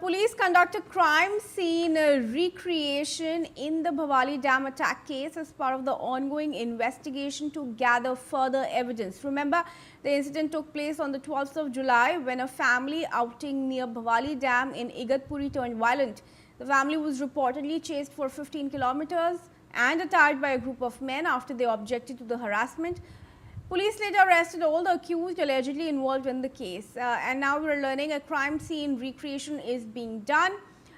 Police conduct a crime scene recreation in the Bhavali Dam attack case as part of the ongoing investigation to gather further evidence. Remember, the incident took place on the 12th of July when a family outing near Bhavali Dam in Igatpuri turned violent. The family was reportedly chased for 15 kilometers and attacked by a group of men after they objected to the harassment. Police later arrested all the accused allegedly involved in the case. And now we're learning a crime scene recreation is being done.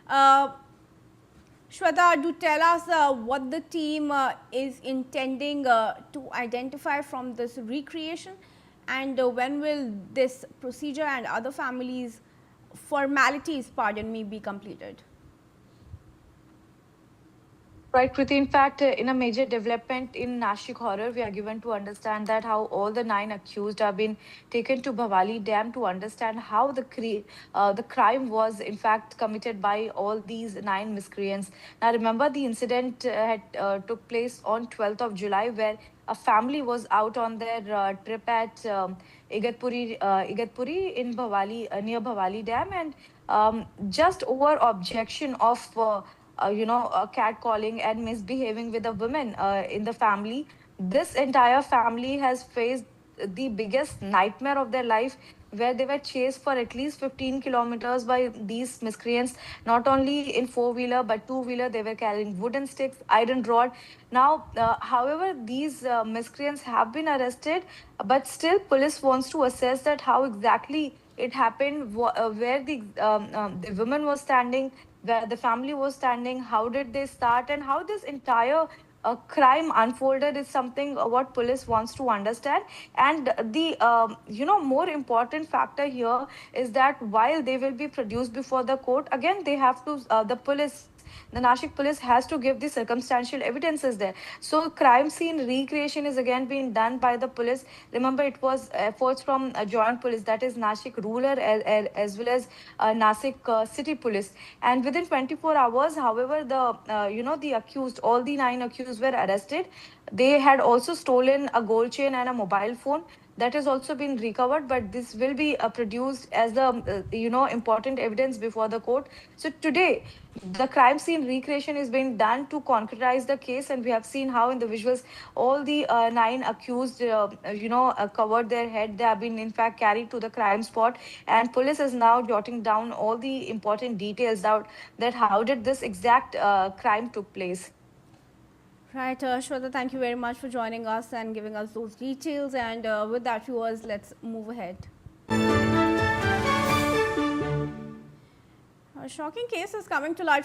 Shweta, do tell us what the team is intending to identify from this recreation, and when will this procedure and other families' formalities, pardon me, be completed? Right, Kriti. In fact, in a major development in Nashik horror, we are given to understand that how all the 9 accused have been taken to Bhavali Dam to understand how the crime was in fact committed by all these 9 miscreants. Now, remember the incident had took place on 12th of July, where a family was out on their trip at Igatpuri in Bhavali, near Bhavali Dam, and just over objection of catcalling and misbehaving with a woman in the family. This entire family has faced the biggest nightmare of their life, where they were chased for at least 15 kilometers by these miscreants, not only in four-wheeler but two-wheeler. They were carrying wooden sticks, iron rod. Now, however, these miscreants have been arrested, but still police wants to assess that how exactly it happened, where the woman was standing, where the family was standing, how did they start, and how this entire crime unfolded is something what police wants to understand. And the more important factor here is that while they will be produced before the court, again they have to the Nashik police has to give the circumstantial evidences there. So crime scene recreation is again being done by the police. Remember, it was efforts from joint police, that is Nashik rural as well as Nashik city police. And within 24 hours, however, the accused, all the 9 accused were arrested. They had also stolen a gold chain and a mobile phone that has also been recovered, but this will be produced as the important evidence before the court. So today the crime scene recreation is being done to concretize the case, and we have seen how in the visuals all the 9 accused covered their head. They have been in fact carried to the crime spot, and police is now jotting down all the important details out that how did this exact crime took place. Right, Shweta, thank you very much for joining us and giving us those details. And with that, viewers, let's move ahead. A shocking case is coming to light